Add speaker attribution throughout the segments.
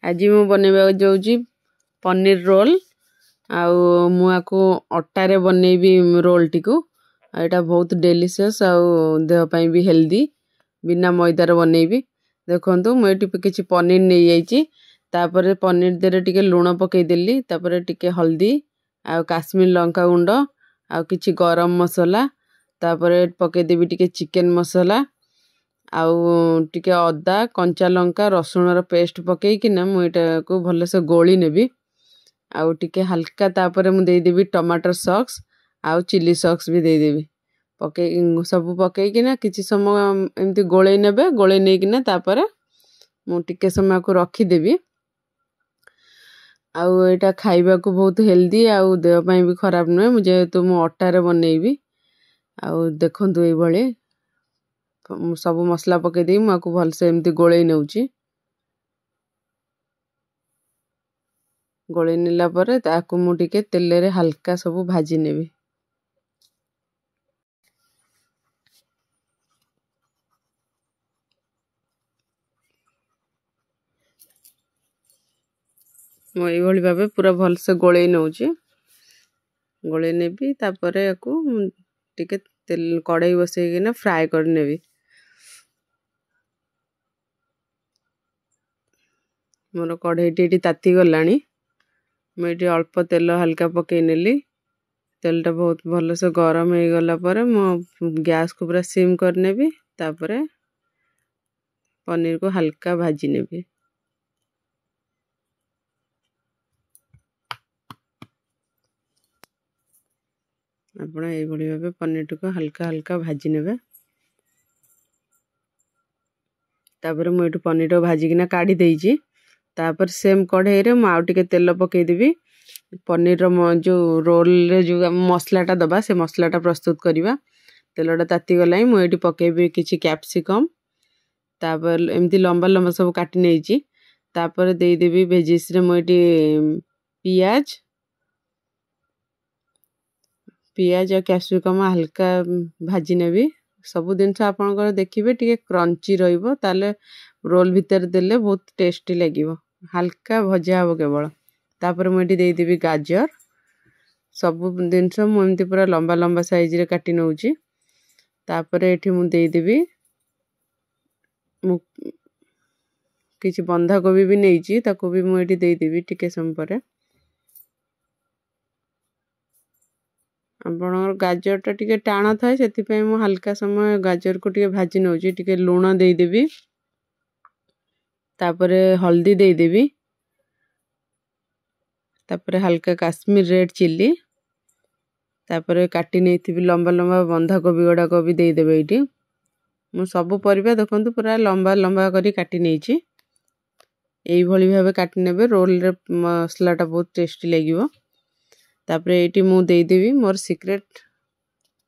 Speaker 1: आज मु बनैबा जाउची पनीर रोल आउ मु आको अट्टारे बनैबी रोल टिकू एटा बहुत डेलीशियस आउ देह पई भी हेल्दी बिना मैदार बनैबी देखंतु मु एटी किछि पनीर नै जाईची तापरे पनीर देरे टिके लूण पकई देली तापरे टिके हल्दी आउ काश्मीर लंका गुंड आउ किछि गरम मसाला तापरे पकई देबी टिके चिकन मसाला आउ टिके अदा कंचा लंका रसुण रो पेस्ट पकई किना मु एटा को भले से गोली नेबी आउ टिके हल्का तापरे मु देई देबी टमाटर सॉस आउ चिली सॉस भी देई देबी पकई सब पकई किना किछि समय एमती गोळै नेबे गोळै नै किना तापरे मु टिके समय को रखी देबी आउ एटा खाइबा को बहुत हेल्दी आउ देह पई भी खराब नै मुझे तो मु अट्टा रे बनैबी आउ देखंतु ए भळे सब मसला पकई देई मु आको भल से एमती गोळै नेउची गोळै नेला परे ताको मु टिके तेल रे हल्का सब भाजी नेबी मु ए भଳି भाबे पूरा भल से गोळै नेउची गोळै नेबी तापरे आको टिके तेल कढ़ाई बसै किना फ्राई कर नेबी मोर कढ़ाई टी ताती गलानी मैं अल्प तेल हल्का पकई नेली तेल टा बहुत भल से गरम हो गला परे मो गैस को पूरा सिम कर नेबी तापरे पनीर को हल्का भाजी नेबी आपण ए भली भाबे पनीर को हल्का हल्का भाजी नेबे तापरे मु एटु पनीर भाजी किना काढी देइची तापर सेम कढ़ाई रे मु आउ टिके तेल पकई देबी पनीर रो जो रोल रे जो मसला टा दबा से मसला टा प्रस्तुत करिबा तेलटा ताती गलाई मु एटी पकेबी किछि कैप्सिकम तापर एमती लंबा लंबा सब काटी नेइची तापर देई देबी वेजिस रे मु एटी पियाज पियाज और कैप्सिकम हल्का भाजी नेबी सब दिन से आपन को देखिबे टिके क्रंची रहइबो ताले रोल भीतर देले बहुत टेस्टी लागिबो हल्का भजा हो केवल तापर मु एटी देई देबी गाजर सब दिन से मु एमती पूरा लंबा लंबा साइज रे काटी नउची तापर एठी मु देई देबी मु किछि बंधा गोभी भी नेइची ताको भी मु एटी देई देबी टिके सम परे आपनर गाजर टा टिके टाणा थाए सेति पय मु हल्का समय गाजर को टिके भाजी नउची टिके लूण देई देबी तापरे हल्दी देई देबी तापरे हल्का काश्मीर रेड चिल्ली तापरे काटी नेथिबी लंबा लंबा बंधा गोभी गडा को भी देई देबे इटी मु सब परिबा देखंतु पूरा लंबा लंबा करी काटी नेइची एई भली भाबे काटी नेबे रोल रे मसला टा बहुत टेस्टी लागिवो तापरे एटी मु देई देबी मोर सीक्रेट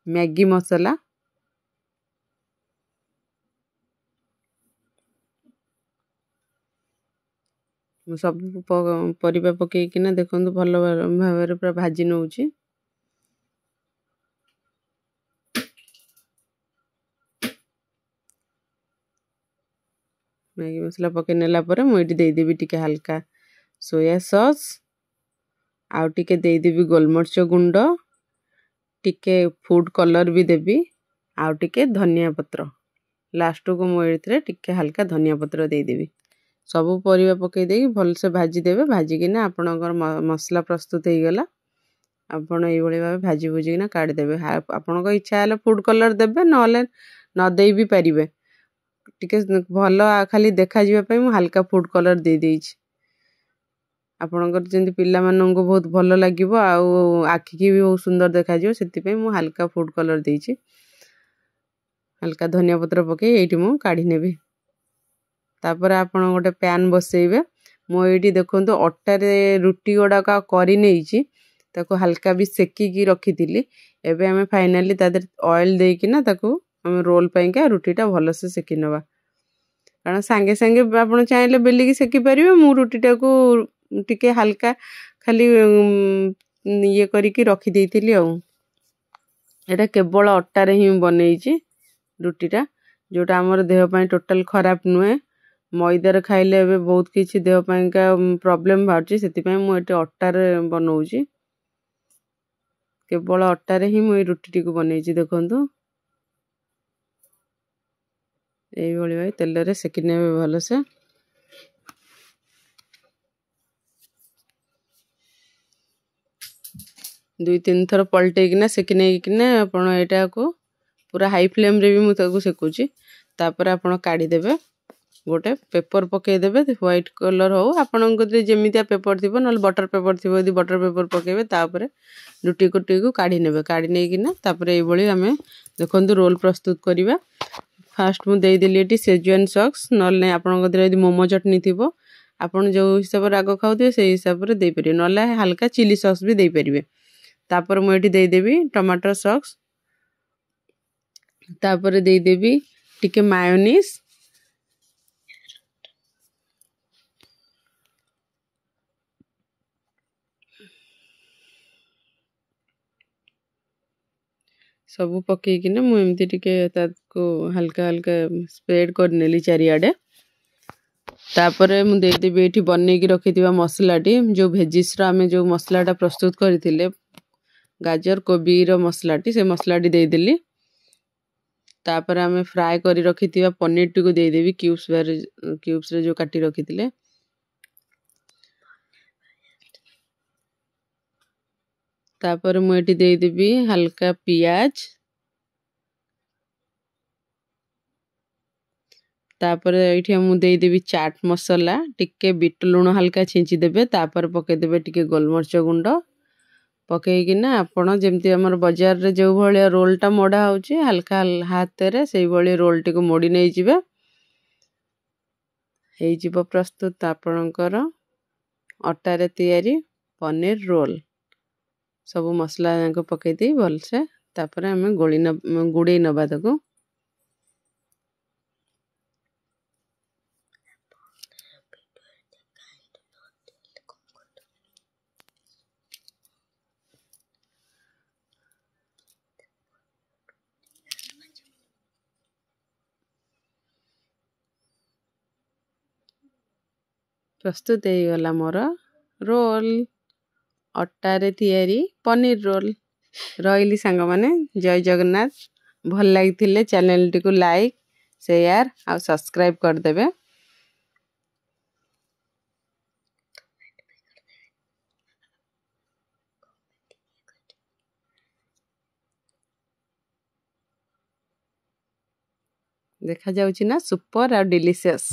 Speaker 1: मैगी मसाला मु सब परिबा पकई किना देखंतु भलो भाबरे पूरा भाजी नउची मैगी मसाला पकई नेला परे मु एटी देई देबी टिके हल्का सोया सॉस आउ टिके देई देबी गोलमर्च गुंड टिके फूड कलर भी देबी आउ टिके धनिया पत्र लास्ट को मु एथरे टिके हल्का धनिया पत्र देई देबी सब परिबा पकई देई भल से भाजी देबे भाजी किना आपनकर मसला प्रस्तुत हो गला आपण एई भली भाबे भाजी भुजी किना काढी देबे आपनको इच्छा हले फूड कलर देबे नले न देई भी परिबे टिके भलो खाली देखा जिबा पई मु हल्का फूड कलर दे देइछि आपनकर जेंति पिल्ला मानन को बहुत भलो लागिवो आउ आखि की भी बहुत सुंदर देखा जिवो सेति पई मु हल्का फूड कलर देइछि हल्का धनिया पत्र पके एठी मु काढी नेबी तापर आपण गोटे पैन बसैबे मो एठी देखंतु अट्टा रे रुटी गोडा का करी नेइछि ताको हल्का भी सेकी की रखितिली एबे हमें फाइनली तादर ऑयल देई किना ताको हम रोल पई का रुटीटा भलो से सेकी नबा कारण संगे संगे आपण चाहिले बेली की सेकी परिबे मु रुटीटा को टिके हल्का खाली ये करी की रखि देइतिली आ एटा केवल अट्टा रे ही बनैछि रुटीटा जोटा हमर देह पई टोटल खराब नुए मैदार खाइले एबे बहुत किछि देह पाइका प्रॉब्लम बाहरछि सेति मु एटे अट्टारे बनौछि केवल अट्टारे ही मु रुटी को बनैछि देखंतु एई भली भाई तेल रे सेकि नेबे भलो से 2-3 थर पलटे किना सेकि नै किना आपण एटा को पूरा हाई फ्लेम रे भी मु ताको सेकुछि तापर आपण काढी देबे गोटे पेपर पके देबे व्हाइट कलर हो आपण को जेमितिया पेपर थिबो नल बटर पेपर थिबो यदि बटर पेपर पकेबे तापर रुटी को काढी नेबे काढी नै किना तापर एई भली हमें देखंतु रोल प्रस्तुत करिबा फास्ट मु देई देली एटी सेजुआन सॉस नल नै आपण को यदि मोमो चटनी थिबो आपण जो हिसाब राग खाउते से हिसाब रे देई परिबे नल हल्का चिली सॉस भी देई परिबे तापर मु एटी देई देबी टमाटर सॉस तापर देई देबी टिके मायोनीज सबु पके किना मु एमती टिके ताको हल्का हल्का स्प्रेड कर नेली चारियाडे तापर मु देई देबी एठी बन्ने की रखिथिबा मसलाटी जो भेजिस रा हमें जो मसलाटा प्रस्तुत करथिले गाजर कोबी रो मसलाटी से मसलाटी देई देली तापर हमें फ्राई करी रखिथिबा पनीर टी को देई देबी क्यूब्स रे जो काटी रखिथिले तापर मु एठी देई देबी हल्का प्याज तापर एठी मु देई देबी चाट मसाला टिके बीट लूण हल्का छिंची देबे तापर पके देबे टिके गोलमरच गुंड पके किना आपण जेमती हमर बाजार रे जो भलिया रोल टा मोडा होची हल्का हाथ रे सेई भली रोल टी को मोडी नै जिवे हेई जिवो प्रस्तुत आपणकर अट्टा रे तयारी पनीर रोल सब मसला को पके दी भल से तापर हमें गुड़े नबा ताको प्रस्तुत हो गला मोर रोल अट्टा रे तयारी पनीर रोल रहिली सांग माने जय जगन्नाथ भल लागिथिले चैनल टी को लाइक शेयर आ सब्सक्राइब कर देबे देखा जाउची ना सुपर आ डिलीशियस।